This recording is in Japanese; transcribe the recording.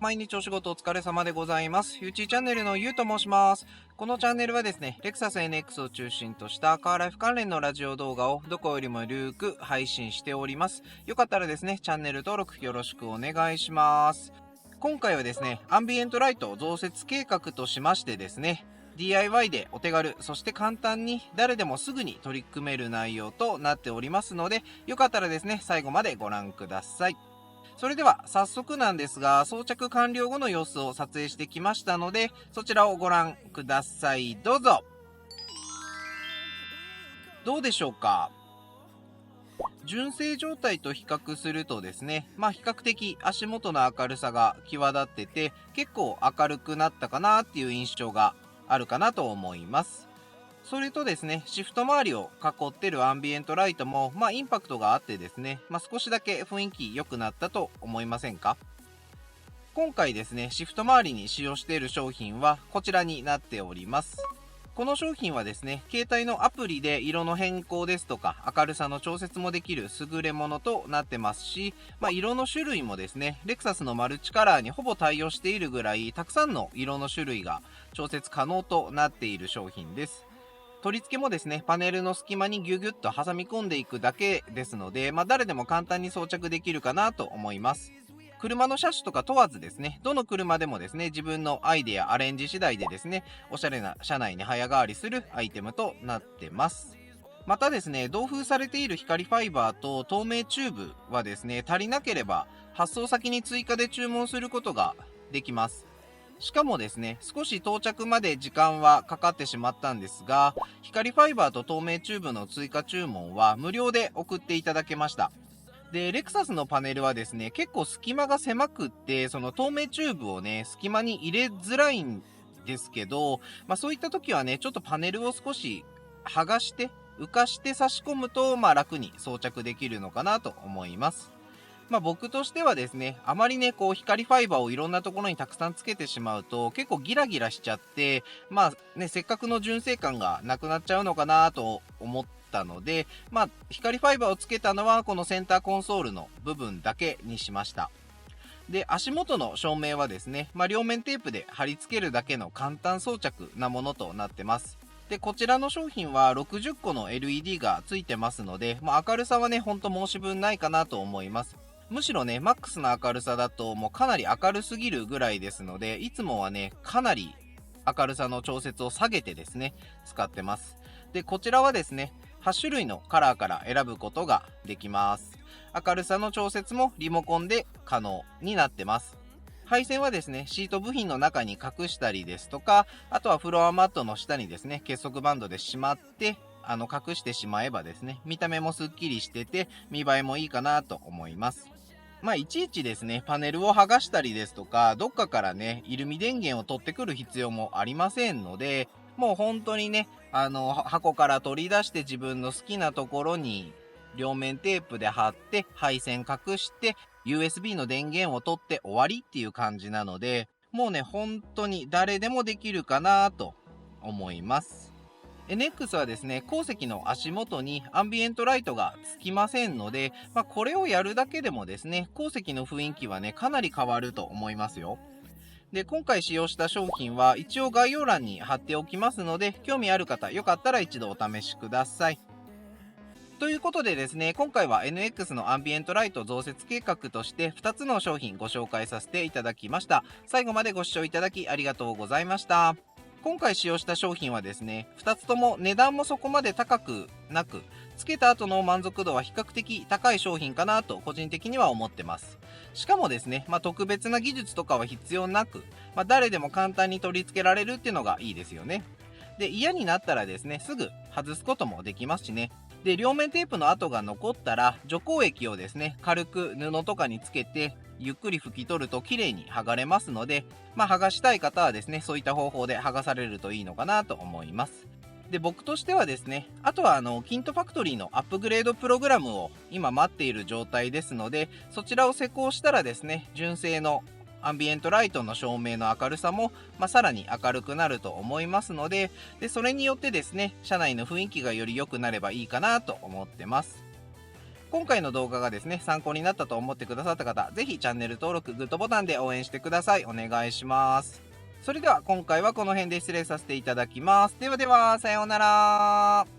毎日お仕事お疲れ様でございます。ゆうちーチャンネルのゆうと申します。このチャンネルはですね、レクサス NX を中心としたカーライフ関連のラジオ動画をどこよりもゆるーく配信しております。よかったらですね、チャンネル登録よろしくお願いします。今回はですね、アンビエントライト増設計画としましてですね、DIY でお手軽、そして簡単に誰でもすぐに取り組める内容となっておりますので、よかったらですね、最後までご覧ください。それでは早速なんですが、装着完了後の様子を撮影してきましたので、そちらをご覧ください。どうぞ。どうでしょうか。純正状態と比較するとですね、比較的足元の明るさが際立ってて、結構明るくなったかなっていう印象があるかなと思います。それとですね、シフト周りを囲ってるアンビエントライトも、インパクトがあってですね、少しだけ雰囲気良くなったと思いませんか？今回ですね、シフト周りに使用している商品はこちらになっております。この商品はですね、携帯のアプリで色の変更ですとか明るさの調節もできる優れものとなってますし、色の種類もですね、レクサスのマルチカラーにほぼ対応しているぐらいたくさんの色の種類が調節可能となっている商品です。取り付けもですね、パネルの隙間にギュギュッと挟み込んでいくだけですので、誰でも簡単に装着できるかなと思います。車の車種とか問わずですね、どの車でもですね、自分のアイデア、アレンジ次第でですね、おしゃれな車内に早変わりするアイテムとなってます。またですね、同封されている光ファイバーと透明チューブはですね、足りなければ発送先に追加で注文することができます。しかもですね、少し到着まで時間はかかってしまったんですが、光ファイバーと透明チューブの追加注文は無料で送っていただけました。で、レクサスのパネルはですね、結構隙間が狭くって、その透明チューブをね、隙間に入れづらいんですけど、そういった時はね、ちょっとパネルを少し剥がして、浮かして差し込むと、楽に装着できるのかなと思います。僕としてはですね、あまりね、光ファイバーをいろんなところにたくさんつけてしまうと、結構ギラギラしちゃって、せっかくの純正感がなくなっちゃうのかなと思ったので、光ファイバーをつけたのは、このセンターコンソールの部分だけにしました。で、足元の照明はですね、両面テープで貼り付けるだけの簡単装着なものとなってます。で、こちらの商品は60個の LED がついてますので、明るさはね、ほんと申し分ないかなと思います。むしろね、マックスの明るさだともうかなり明るすぎるぐらいですので、いつもはね、かなり明るさの調節を下げてですね、使ってます。で、こちらはですね、8種類のカラーから選ぶことができます。明るさの調節もリモコンで可能になってます。配線はですね、シート部品の中に隠したりですとか、あとはフロアマットの下にですね、結束バンドでしまって、隠してしまえばですね、見た目もスッキリしてて、見栄えもいいかなと思います。いちいちですね、パネルを剥がしたりですとか、どっかからね、イルミ電源を取ってくる必要もありませんので、もう本当にね、箱から取り出して自分の好きなところに両面テープで貼って、配線隠して、USB の電源を取って終わりっていう感じなので、もうね、本当に誰でもできるかなと思います。NX はですね、鉱石の足元にアンビエントライトがつきませんので、これをやるだけでもですね、鉱石の雰囲気はね、かなり変わると思いますよ。で、今回使用した商品は一応概要欄に貼っておきますので、興味ある方、よかったら一度お試しください。ということでですね、今回は NX のアンビエントライト増設計画として2つの商品ご紹介させていただきました。最後までご視聴いただきありがとうございました。今回使用した商品はですね、2つとも値段もそこまで高くなく、つけた後の満足度は比較的高い商品かなと個人的には思ってます。しかもですね、特別な技術とかは必要なく、誰でも簡単に取り付けられるっていうのがいいですよね。で、嫌になったらですね、すぐ外すこともできますしね。で、両面テープの跡が残ったら、除光液をですね、軽く布とかにつけて、ゆっくり拭き取ると綺麗に剥がれますので、剥がしたい方はですね、そういった方法で剥がされるといいのかなと思います。で、僕としてはですね、あとはキントファクトリーのアップグレードプログラムを今待っている状態ですので、そちらを施行したらですね、純正のアンビエントライトの照明の明るさも、さらに明るくなると思いますので、それによってですね、車内の雰囲気がより良くなればいいかなと思ってます。今回の動画がですね、参考になったと思ってくださった方、ぜひチャンネル登録、グッドボタンで応援してください。お願いします。それでは今回はこの辺で失礼させていただきます。ではでは、さようなら。